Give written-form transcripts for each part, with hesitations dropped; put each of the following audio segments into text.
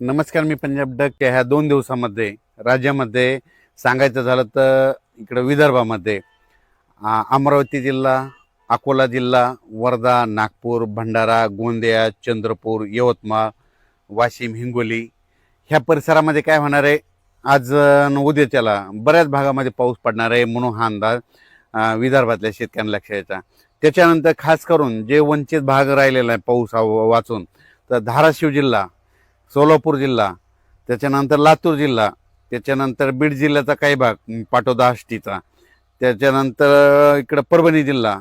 नमस्कार, मी पंजाब डक. ह्या 2 दिवसामध्ये राज्यामध्ये सांगायचं झालं तर इकडं विदर्भामध्ये अमरावती जिल्हा, अकोला जिल्हा, वर्धा, नागपूर, भंडारा, गोंदिया, चंद्रपूर, यवतमाळ, वाशिम, हिंगोली ह्या परिसरामध्ये काय होणार आहे, आज न उद्याच्याला बऱ्याच भागामध्ये पाऊस पडणार आहे म्हणून हा अंदाज विदर्भातल्या शेतकऱ्यांना लक्ष यायचा. त्याच्यानंतर खास करून जे वंचित भाग राहिलेला आहे पाऊस वाचून, तर धाराशिव जिल्हा, सोलापूर जिल्हा, त्याच्यानंतर लातूर जिल्हा, त्याच्यानंतर बीड जिल्ह्याचा काही भाग, पाटोदा आष्टीचा, त्याच्यानंतर इकडं परभणी जिल्हा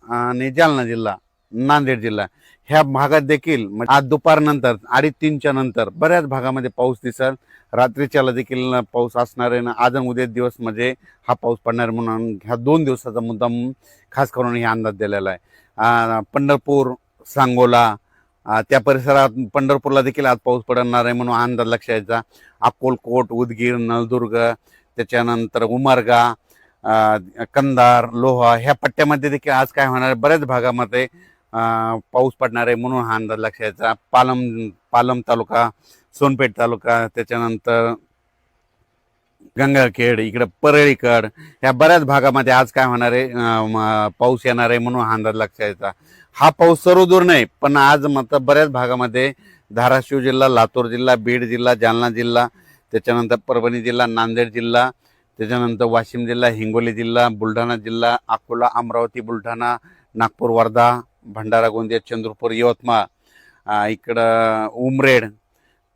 आणि जालना जिल्हा, नांदेड जिल्हा ह्या भागात देखील आज दुपारनंतर 2:30च्या नंतर बऱ्याच भागामध्ये पाऊस दिसेल. रात्रीच्याला देखील पाऊस असणार आहे ना, आज आणि उद्या दिवस म्हणजे हा पाऊस पडणार म्हणून ह्या 2 दिवसाचा मुद्दाम खास करून हे अंदाज दिलेला आहे. पंढरपूर, सांगोला त्या परिसरात, पंढरपूरला देखील आज पाऊस पडणार आहे म्हणून अंदाज लक्ष यायचा. अक्कलकोट, उदगीर, नळदुर्ग, त्याच्यानंतर उमरगा, कंधार, लोहा ह्या पट्ट्यामध्ये देखील आज काय होणार आहे, बऱ्याच भागामध्ये पाऊस पडणार आहे म्हणून हा अंदाज लक्ष यायचा. पालम तालुका, सोनपेठ तालुका, त्याच्यानंतर गंगाखेड, इकडं परळीकड ह्या बऱ्याच भागामध्ये आज काय होणार आहे, पाऊस येणार आहे म्हणून हा अंदाज लक्ष यायचा. हा पाऊस सर्व दूर नाही, पण आज मात्र बऱ्याच भागामध्ये धाराशिव जिल्हा, लातूर जिल्हा, बीड जिल्हा, जालना जिल्हा, त्याच्यानंतर परभणी जिल्हा, नांदेड जिल्हा, त्याच्यानंतर वाशिम जिल्हा, हिंगोली जिल्हा, बुलढाणा जिल्हा, अकोला, अमरावती, बुलढाणा, नागपूर, वर्धा, भंडारा, गोंदिया, चंद्रपूर, यवतमाळ, इकडं उमरेड,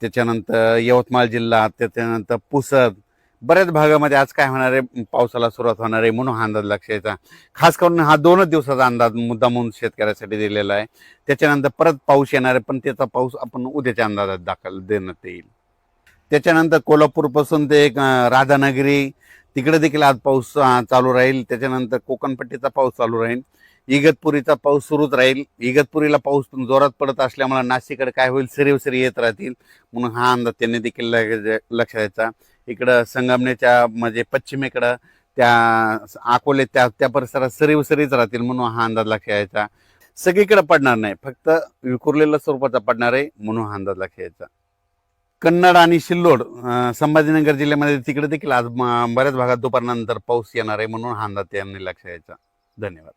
त्याच्यानंतर यवतमाळ जिल्हा, त्याच्यानंतर पुसद बऱ्याच भागामध्ये आज काय होणार आहे, पावसाला सुरुवात होणार आहे म्हणून हा अंदाज लक्ष यायचा. खास करून हा 2च दिवसाचा अंदाज मुद्दा म्हणून शेतकऱ्यासाठी दिलेला आहे. त्याच्यानंतर परत पाऊस येणार आहे, पण त्याचा पाऊस आपण उद्याच्या अंदाजात दाखल देण्यात येईल. त्याच्यानंतर कोल्हापूरपासून ते राधानगरी तिकडे देखील आज पाऊस चालू राहील. त्याच्यानंतर कोकणपट्टीचा पाऊस चालू राहील. इगतपुरीचा पाऊस सुरूच राहील. इगतपुरीला पाऊस जोरात पडत असल्यामुळे नाशिककडे काय होईल, सरी येत राहतील म्हणून हा अंदाज त्यांनी देखील लक्ष द्यायचा. इकडं संगमनेरच्या म्हणजे पश्चिमेकडं त्या अकोले त्या परिसरात सरीच राहतील म्हणून हा अंदाज लक्ष यायचा. सगळीकडे पडणार नाही, फक्त विखुरलेल्या स्वरूपाचा पडणार आहे म्हणून हा अंदाज लक्ष यायचा. कन्नड आणि सिल्लोड, संभाजीनगर जिल्ह्यामध्ये तिकडे देखील आज बऱ्याच भागात दुपारनंतर पाऊस येणार आहे म्हणून हा अंदाज त्यांनी लक्ष यायचा. धन्यवाद.